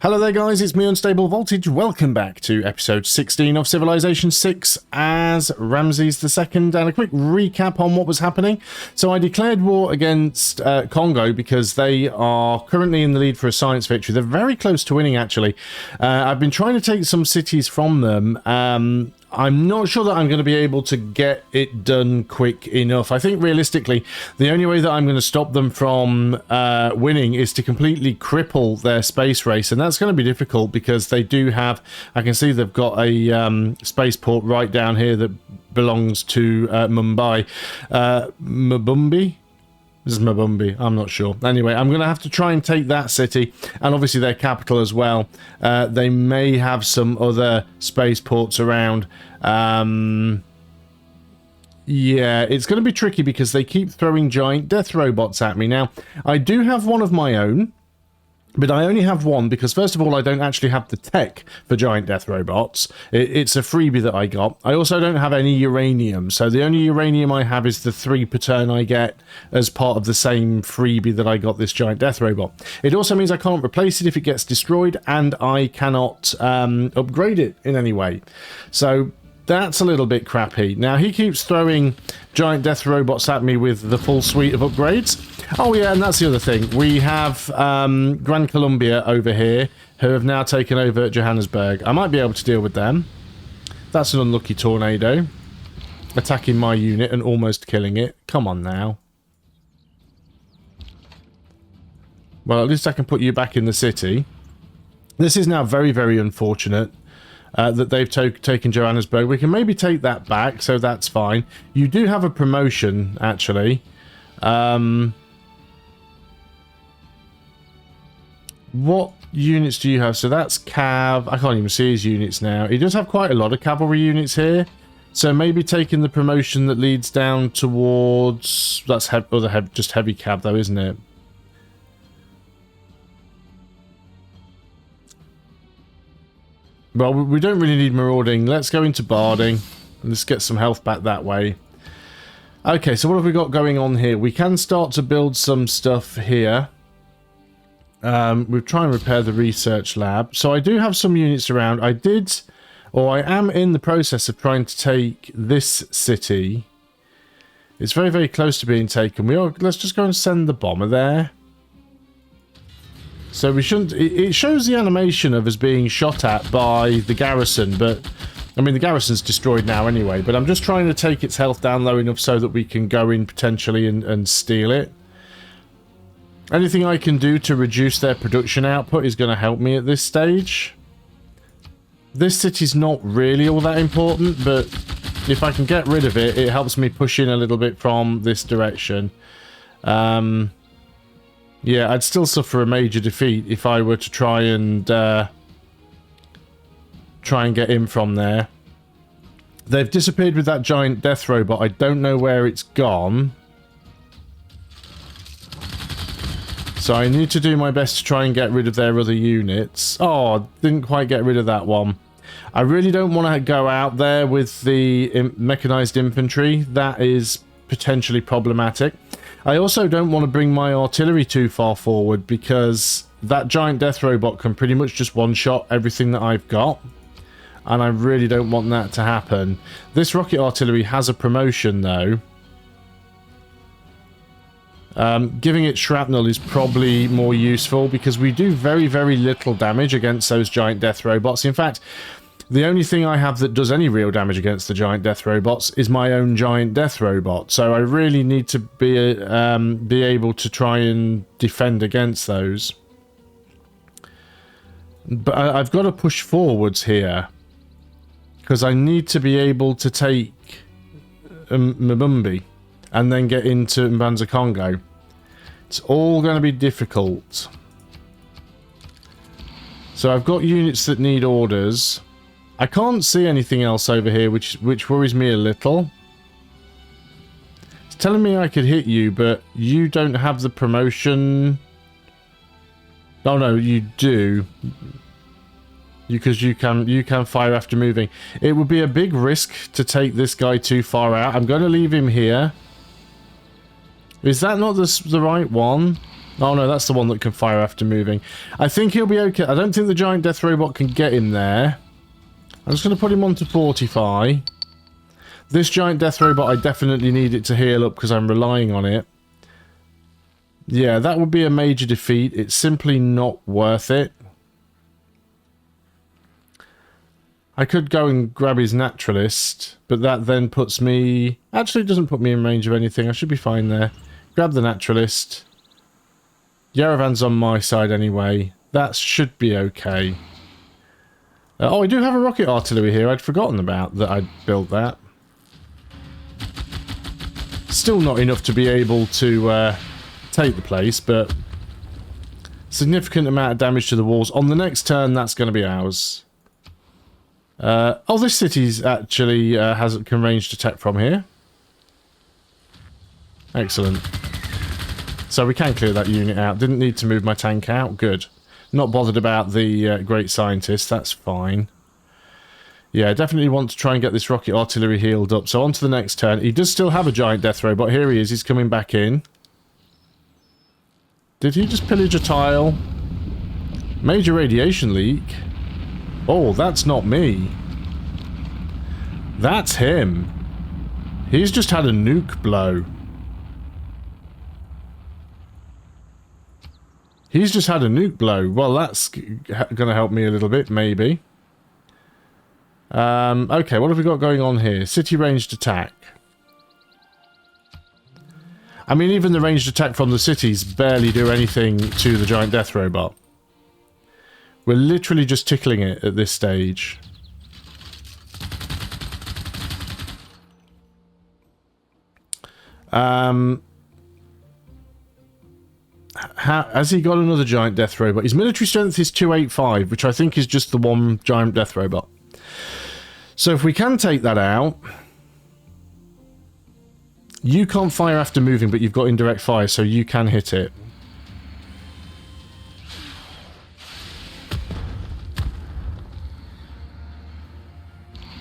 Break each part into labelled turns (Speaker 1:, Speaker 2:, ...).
Speaker 1: Hello there guys, it's me Unstable Voltage. Welcome back to episode 16 of Civilization VI as Ramses II, and a quick recap on what was happening. So I declared war against Congo because they are currently in the lead for a science victory. They're very close to winning actually. I've been trying to take some cities from them. I'm not sure that I'm going to be able to get it done quick enough. I think realistically, the only way that I'm going to stop them from winning is to completely cripple their space race. And that's going to be difficult because they do have, I can see they've got a spaceport right down here that belongs to Mumbai. Mabumbi? This is Mabumbi, I'm not sure. Anyway, I'm going to have to try and take that city, and obviously their capital as well. They may have some other spaceports around. Yeah, it's going to be tricky because they keep throwing giant death robots at me. Now, I do have one of my own, but I only have one because, first of all, I don't actually have the tech for giant death robots. It's a freebie that I got. I also don't have any uranium, so the only uranium I have is the 3 per turn I get as part of the same freebie that I got this giant death robot. It also means I can't replace it if it gets destroyed, and I cannot upgrade it in any way. So that's a little bit crappy. Now, he keeps throwing giant death robots at me with the full suite of upgrades. Oh yeah, and that's the other thing. We have Gran Colombia over here, who have now taken over Johannesburg. I might be able to deal with them. That's an unlucky tornado. Attacking my unit and almost killing it. Come on now. Well, at least I can put you back in the city. This is now very, very unfortunate. That they've taken Johannesburg. We can maybe take that back, so that's fine. You do have a promotion, actually. What units do you have? So that's Cav. I can't even see his units now. He does have quite a lot of cavalry units here. So maybe taking the promotion that leads down towards... That's just heavy Cav, though, isn't it? Well, we don't really need marauding. Let's go into barding. Let's get some health back that way. Okay, so what have we got going on here? We can start to build some stuff here. We'll try and repair the research lab. So I do have some units around. I am in the process of trying to take this city. It's very, very close to being taken. Let's just go and send the bomber there. So we shouldn't... It shows the animation of us being shot at by the garrison, but... I mean, the garrison's destroyed now anyway, but I'm just trying to take its health down low enough so that we can go in potentially and steal it. Anything I can do to reduce their production output is going to help me at this stage. This city's not really all that important, but if I can get rid of it, it helps me push in a little bit from this direction. Yeah, I'd still suffer a major defeat if I were to try and get in from there. They've disappeared with that giant death robot. I don't know where it's gone. So I need to do my best to try and get rid of their other units. Oh, didn't quite get rid of that one. I really don't want to go out there with the mechanized infantry. That is potentially problematic. I also don't want to bring my artillery too far forward because that giant death robot can pretty much just one-shot everything that I've got. And I really don't want that to happen. This rocket artillery has a promotion though. Giving it shrapnel is probably more useful because we do very, very little damage against those giant death robots. In fact, the only thing I have that does any real damage against the giant death robots is my own giant death robot. So I really need to be able to try and defend against those. But I've got to push forwards here because I need to be able to take Mbumbi and then get into Mbanza Congo. It's all going to be difficult. So I've got units that need orders. I can't see anything else over here, which worries me a little. It's telling me I could hit you, but you don't have the promotion. Oh no, you do. Because you can fire after moving. It would be a big risk to take this guy too far out. I'm going to leave him here. Is that not the right one? Oh no, that's the one that can fire after moving. I think he'll be okay. I don't think the giant death robot can get him there. I'm just going to put him on to fortify. This giant death robot, I definitely need it to heal up because I'm relying on it. Yeah, that would be a major defeat. It's simply not worth it. I could go and grab his naturalist, but that then puts me... Actually, it doesn't put me in range of anything. I should be fine there. Grab the naturalist. Yerevan's on my side anyway. That should be okay. Oh, I do have a rocket artillery here. I'd forgotten about that I'd built that. Still not enough to be able to take the place, but significant amount of damage to the walls. On the next turn, that's going to be ours. Oh, this city's actually can ranged attack from here. Excellent. So we can clear that unit out. Didn't need to move my tank out. Good. Not bothered about the great scientist. That's fine. Yeah, definitely want to try and get this rocket artillery healed up. So on to the next turn. He does still have a giant death robot. Here he is. He's coming back in. Did he just pillage a tile? Major radiation leak. Oh, that's not me. That's him. He's just had a nuke blow. He's just had a nuke blow. Well, that's going to help me a little bit, maybe. Okay, what have we got going on here? City ranged attack. I mean, even the ranged attack from the cities barely do anything to the giant death robot. We're literally just tickling it at this stage. Has he got another giant death robot? His military strength is 285, which I think is just the one giant death robot. So if we can take that out... You can't fire after moving, but you've got indirect fire, so you can hit it.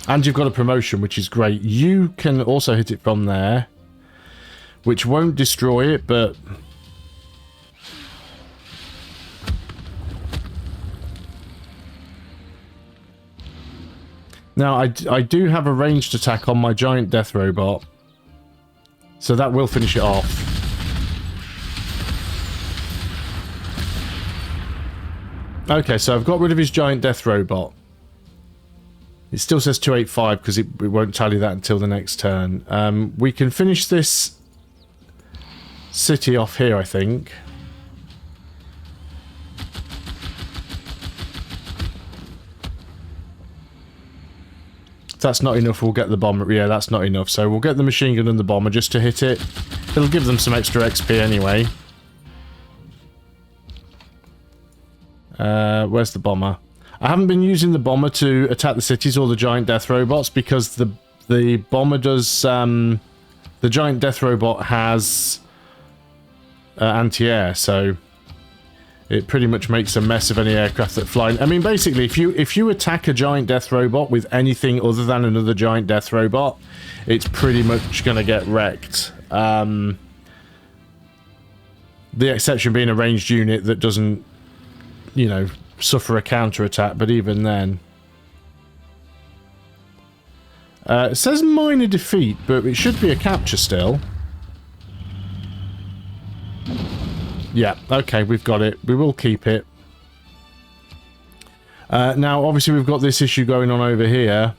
Speaker 1: And you've got a promotion, which is great. You can also hit it from there, which won't destroy it, but... Now, I do have a ranged attack on my giant death robot, so that will finish it off. Okay, so I've got rid of his giant death robot. It still says 285 because it won't tally that until the next turn. We can finish this city off here, I think. If that's not enough, we'll get the bomber. Yeah, that's not enough. So we'll get the machine gun and the bomber just to hit it. It'll give them some extra XP anyway. Where's the bomber? I haven't been using the bomber to attack the cities or the giant death robots because the bomber does... the giant death robot has anti-air, so it pretty much makes a mess of any aircraft that fly. I mean, basically, if you attack a giant death robot with anything other than another giant death robot, it's pretty much going to get wrecked. The exception being a ranged unit that doesn't, you know, suffer a counter-attack, but even then. It says minor defeat, but it should be a capture still. Yeah, okay, we've got it. We will keep it. Now, obviously, we've got this issue going on over here.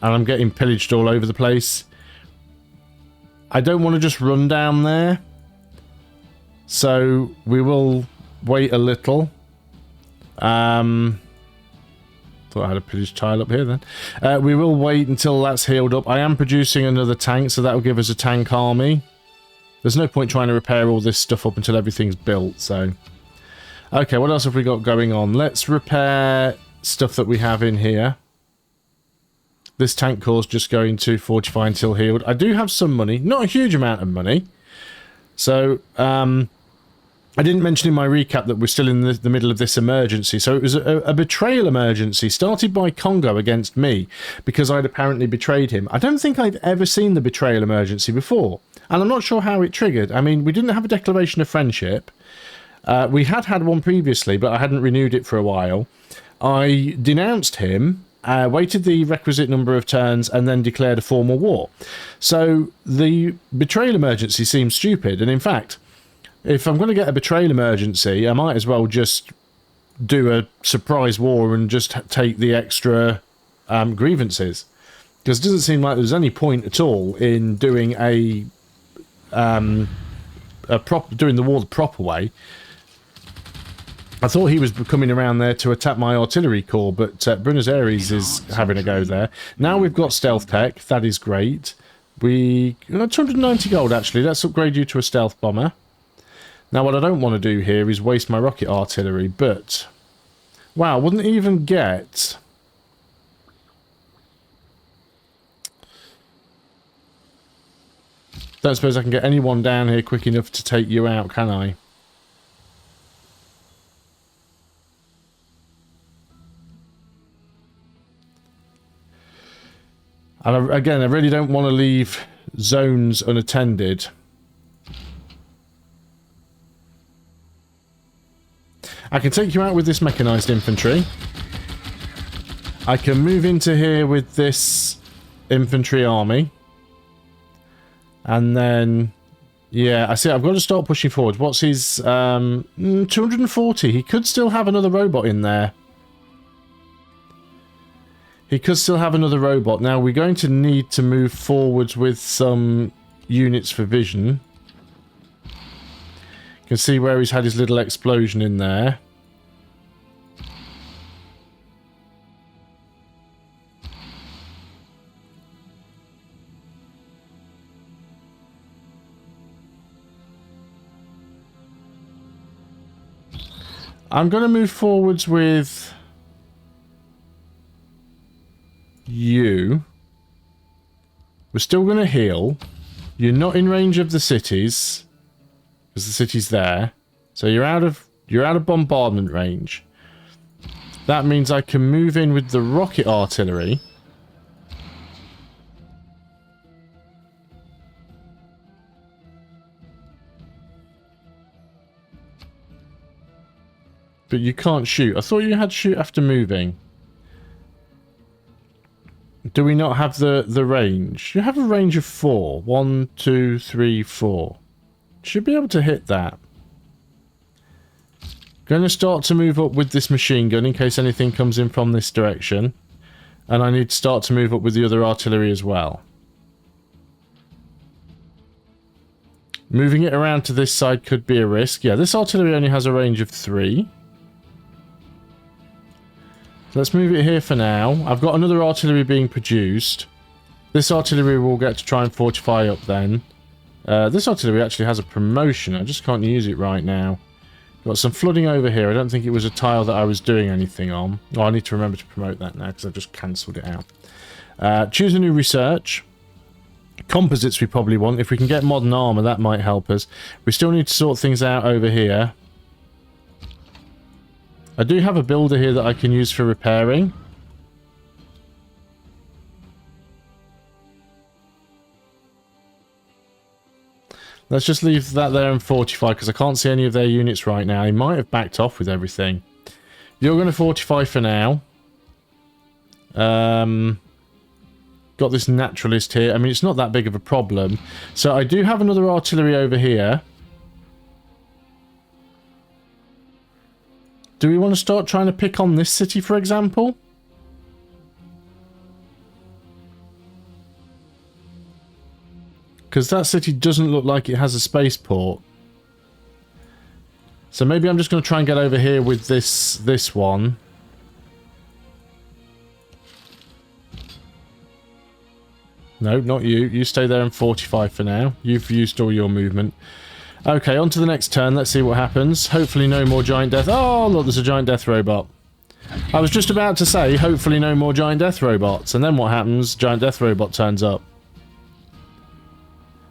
Speaker 1: And I'm getting pillaged all over the place. I don't want to just run down there. So, we will wait a little. Thought I had a pillaged tile up here then. We will wait until that's healed up. I am producing another tank, so that will give us a tank army. There's no point trying to repair all this stuff up until everything's built, so... Okay, what else have we got going on? Let's repair stuff that we have in here. This tank core's just going to fortify until healed. I do have some money. Not a huge amount of money. So, I didn't mention in my recap that we're still in the middle of this emergency. So it was a betrayal emergency started by Congo against me because I'd apparently betrayed him. I don't think I'd ever seen the betrayal emergency before. And I'm not sure how it triggered. I mean, we didn't have a declaration of friendship. We had one previously, but I hadn't renewed it for a while. I denounced him, waited the requisite number of turns, and then declared a formal war. So the betrayal emergency seems stupid. And in fact, if I'm going to get a betrayal emergency, I might as well just do a surprise war and just take the extra grievances. Because it doesn't seem like there's any point at all in doing doing the war the proper way. I thought he was coming around there to attack my artillery corps, but Buenos Aires is having a go there. Now we've got stealth tech. That is great. We 290 gold, actually. Let's upgrade you to a stealth bomber. Now, what I don't want to do here is waste my rocket artillery, but... Wow, wouldn't even get... Don't suppose I can get anyone down here quick enough to take you out, can I? And again, I really don't want to leave zones unattended. I can take you out with this mechanized infantry. I can move into here with this infantry army. And then, yeah, I see, I've got to start pushing forward. What's his, 240. He could still have another robot in there. He could still have another robot. Now, we're going to need to move forwards with some units for vision. You can see where he's had his little explosion in there. I'm going to move forwards with you. We're still going to heal. You're not in range of the cities because the city's there. So you're out of bombardment range. That means I can move in with the rocket artillery. But you can't shoot. I thought you had to shoot after moving. Do we not have the range? You have a range of 4. 1, 2, 3, 4. Should be able to hit that. Going to start to move up with this machine gun in case anything comes in from this direction. And I need to start to move up with the other artillery as well. Moving it around to this side could be a risk. Yeah, this artillery only has a range of 3. Let's move it here for now. I've got another artillery being produced. This artillery will get to try and fortify up then. This artillery actually has a promotion. I just can't use it right now. Got some flooding over here. I don't think it was a tile that I was doing anything on. Oh, I need to remember to promote that now because I've just cancelled it out. Choose a new research. Composites we probably want. If we can get modern armour, that might help us. We still need to sort things out over here. I do have a builder here that I can use for repairing. Let's just leave that there and fortify because I can't see any of their units right now. He might have backed off with everything. You're going to fortify for now. Got this naturalist here. I mean, it's not that big of a problem. So I do have another artillery over here. Do we want to start trying to pick on this city, for example? Because that city doesn't look like it has a spaceport. So maybe I'm just going to try and get over here with this one. No, not you. You stay there and fortify for now. You've used all your movement. Okay, on to the next turn. Let's see what happens. Hopefully no more giant death... Oh, look, there's a giant death robot. I was just about to say, hopefully no more giant death robots. And then what happens? Giant death robot turns up.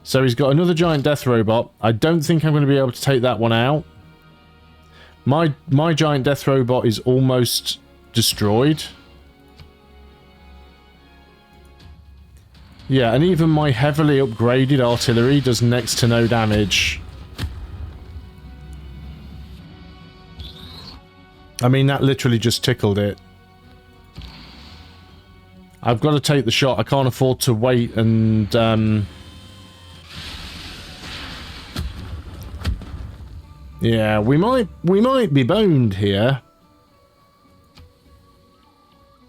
Speaker 1: So he's got another giant death robot. I don't think I'm going to be able to take that one out. My giant death robot is almost destroyed. Yeah, and even my heavily upgraded artillery does next to no damage. I mean, that literally just tickled it. I've got to take the shot. I can't afford to wait and... yeah, we might be boned here.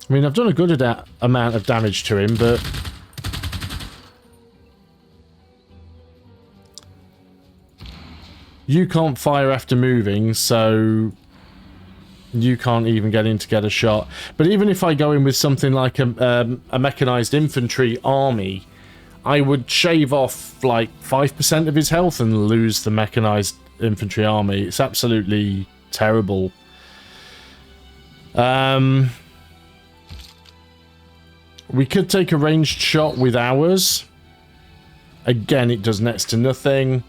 Speaker 1: I mean, I've done a good amount of damage to him, but... you can't fire after moving, so... you can't even get in to get a shot. But even if I go in with something like a mechanized infantry army, I would shave off like 5% of his health and lose the mechanized infantry army. It's absolutely terrible. We could take a ranged shot with ours. Again, it does next to nothing.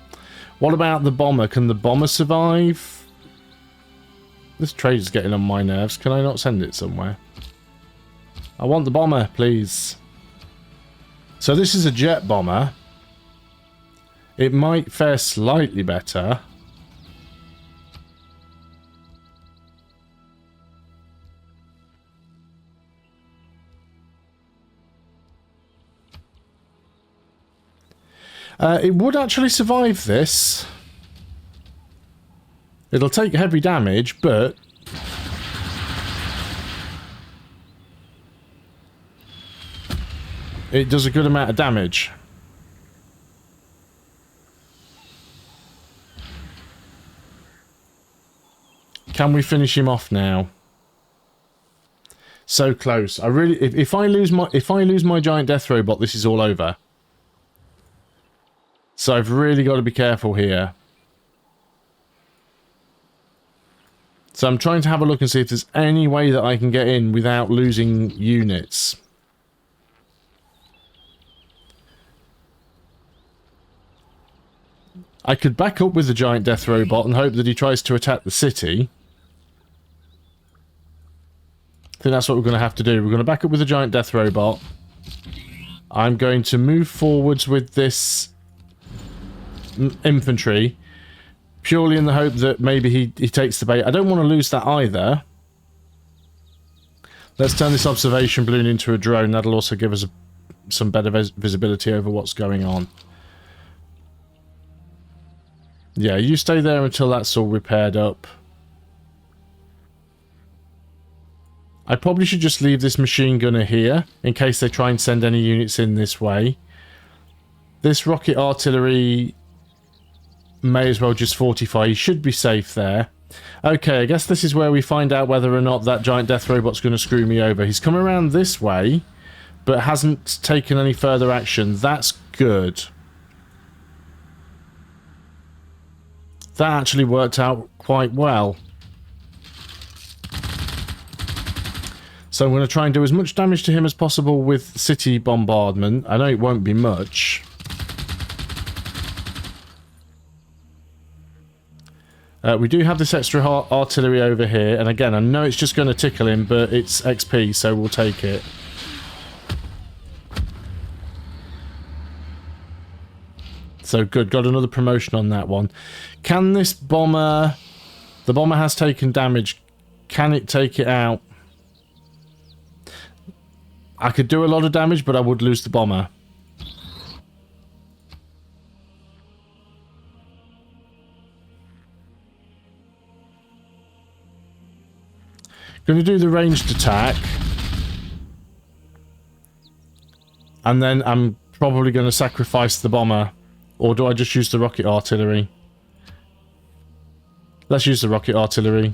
Speaker 1: What about the bomber? Can the bomber survive? This trade's getting on my nerves. Can I not send it somewhere? I want the bomber, please. So this is a jet bomber. It might fare slightly better. It would actually survive this. It'll take heavy damage, but... it does a good amount of damage. Can we finish him off now? So close. I really... if I lose my giant death robot, this is all over. So I've really got to be careful here. So I'm trying to have a look and see if there's any way that I can get in without losing units. I could back up with the giant death robot and hope that he tries to attack the city. I think that's what we're going to have to do. We're going to back up with the giant death robot. I'm going to move forwards with this infantry, purely in the hope that maybe he takes the bait. I don't want to lose that either. Let's turn this observation balloon into a drone. That'll also give us some better visibility over what's going on. Yeah, you stay there until that's all repaired up. I probably should just leave this machine gunner here in case they try and send any units in this way. This rocket artillery may as well just fortify. He should be safe there. Okay, I guess this is where we find out whether or not that giant death robot's going to screw me over. He's come around this way, but hasn't taken any further action. That's good. That actually worked out quite well. So I'm going to try and do as much damage to him as possible with city bombardment. I know it won't be much. We do have this extra artillery over here, and again, I know it's just going to tickle him, but it's XP, so we'll take it. So good, got another promotion on that one. Can this bomber... the bomber has taken damage. Can it take it out? I could do a lot of damage, but I would lose the bomber. Going to do the ranged attack. And then I'm probably going to sacrifice the bomber. Or do I just use the rocket artillery? Let's use the rocket artillery.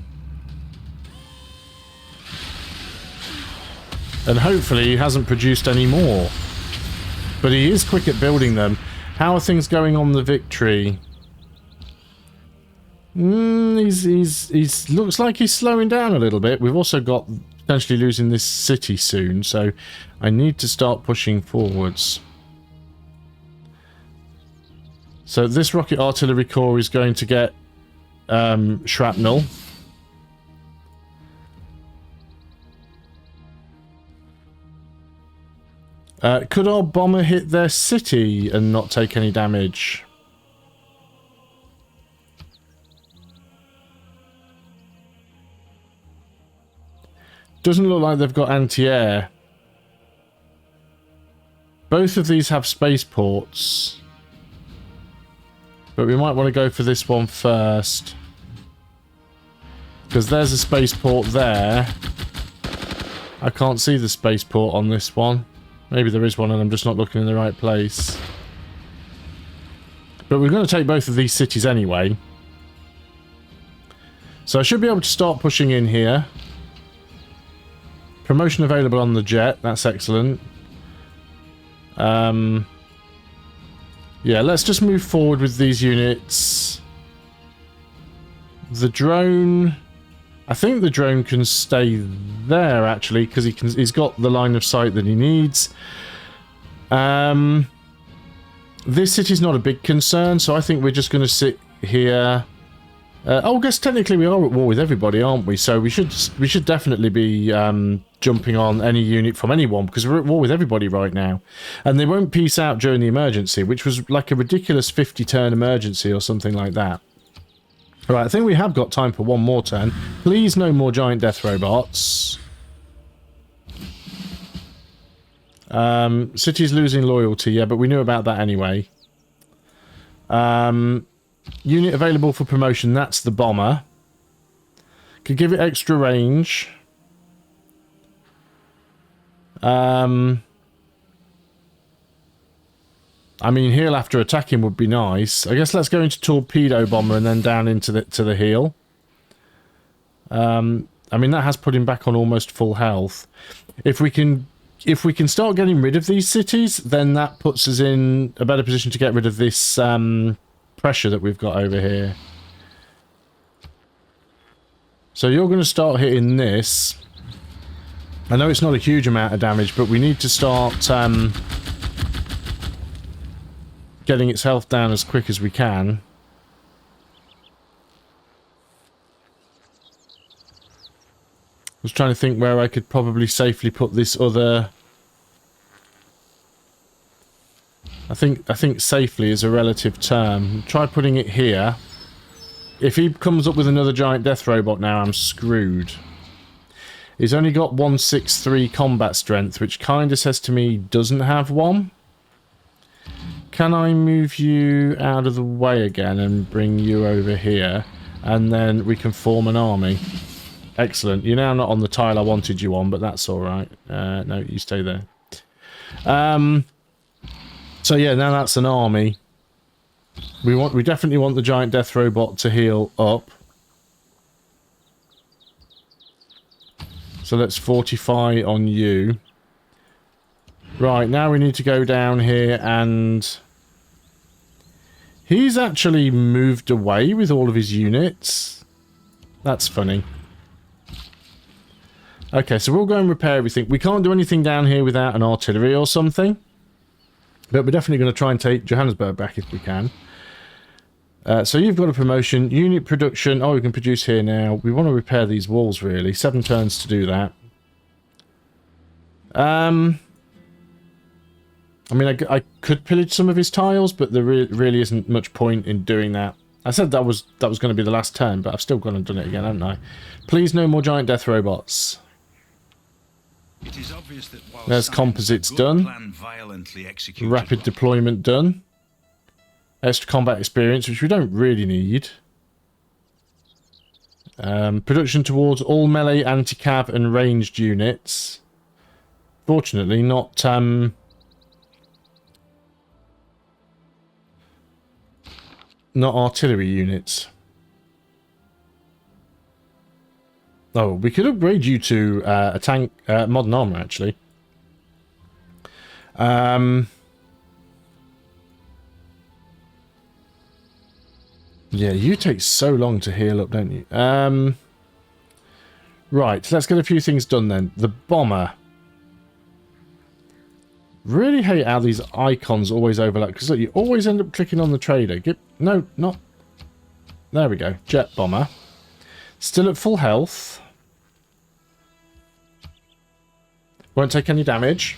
Speaker 1: And hopefully he hasn't produced any more. But he is quick at building them. How are things going on the victory? He's looks like he's slowing down a little bit. We've also got potentially losing this city soon, so I need to start pushing forwards. So this rocket artillery corps is going to get shrapnel. Could our bomber hit their city and not take any damage? Doesn't look like they've got anti-air. Both of these have spaceports. But we might want to go for this one first. Because there's a spaceport there. I can't see the spaceport on this one. Maybe there is one and I'm just not looking in the right place. But we're going to take both of these cities anyway. So I should be able to start pushing in here. Promotion available on the jet. That's excellent. Yeah, let's just move forward with these units. The drone... I think the drone can stay there, actually, because he's got the line of sight that he needs. This city's not a big concern, so I think we're just going to sit here. I guess technically we are at war with everybody, aren't we? So we should definitely be jumping on any unit from anyone, because we're at war with everybody right now. And they won't peace out during the emergency, which was like a ridiculous 50-turn emergency or something like that. Right, I think we have got time for one more turn. Please no more giant death robots. City's losing loyalty, yeah, but we knew about that anyway. Unit available for promotion, that's the bomber. Could give it extra range. I mean, heal after attacking would be nice. I guess let's go into torpedo bomber and then down into the heal. I mean, that has put him back on almost full health. If we can start getting rid of these cities, then that puts us in a better position to get rid of this pressure that we've got over here. So you're going to start hitting this. I know it's not a huge amount of damage, but we need to start getting its health down as quick as we can. I was trying to think where I could probably safely put this other... I think safely is a relative term. Try putting it here. If he comes up with another giant death robot now, I'm screwed. He's only got 163 combat strength, which kind of says to me he doesn't have one. Can I move you out of the way again and bring you over here? And then we can form an army. Excellent. You're now not on the tile I wanted you on, but that's alright. No, you stay there. So yeah, now that's an army. We definitely want the giant death robot to heal up. So let's fortify on you. Right, now we need to go down here and... He's actually moved away with all of his units. That's funny. Okay, so we'll go and repair everything. We can't do anything down here without an artillery or something. But we're definitely going to try and take Johannesburg back if we can. So you've got a promotion. Unit production. Oh, we can produce here now. We want to repair these walls, really. 7 turns to do that. I mean, I could pillage some of his tiles, but there really isn't much point in doing that. I said that was going to be the last turn, but I've still gone and done it again, haven't I? Please, no more giant death robots.
Speaker 2: It is obvious that while
Speaker 1: there's composites done. Rapid deployment done. Extra combat experience, which we don't really need. Production towards all melee, anti-cav and ranged units. Fortunately, not... not artillery units. Oh, we could upgrade you to a tank, modern armor, actually. Yeah, you take so long to heal up, don't you? Right, let's get a few things done then. The bomber. Really hate how these icons always overlap, because look, you always end up clicking on the trader. No, not... There we go. Jet bomber. Still at full health. Won't take any damage.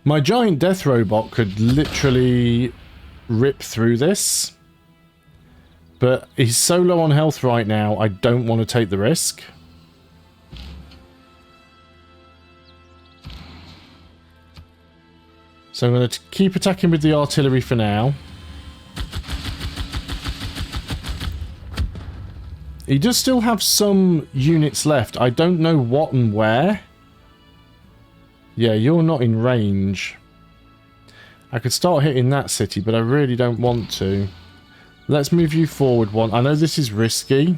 Speaker 1: My giant death robot could literally rip through this. But he's so low on health right now, I don't want to take the risk. So I'm going to keep attacking with the artillery for now. He does still have some units left. I don't know what and where. Yeah, you're not in range. I could start hitting that city, but I really don't want to. Let's move you forward one. I know this is risky.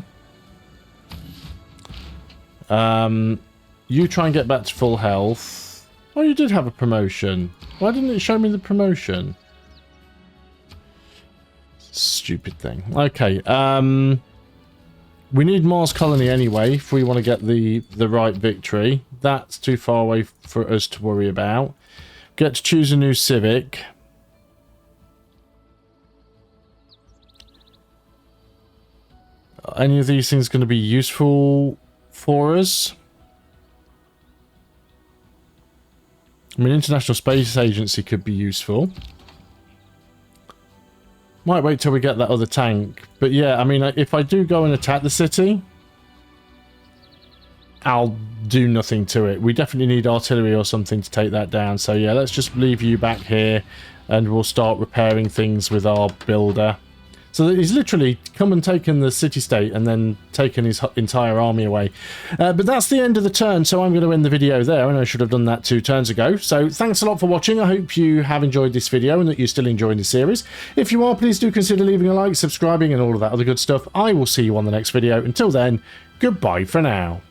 Speaker 1: You try and get back to full health. Oh, you did have a promotion. Why didn't it show me the promotion? Stupid thing. Okay. We need Mars Colony anyway if we want to get the right victory. That's too far away for us to worry about. Get to choose a new civic. Any of these things going to be useful for us? I mean, International Space Agency could be useful. Might wait till we get that other tank. But yeah, I mean, if I do go and attack the city, I'll do nothing to it. We definitely need artillery or something to take that down. So yeah, let's just leave you back here and we'll start repairing things with our builder. So he's literally come and taken the city-state and then taken his entire army away. But that's the end of the turn, so I'm going to end the video there, and I should have done that 2 turns ago. So thanks a lot for watching. I hope you have enjoyed this video and that you're still enjoying the series. If you are, please do consider leaving a like, subscribing, and all of that other good stuff. I will see you on the next video. Until then, goodbye for now.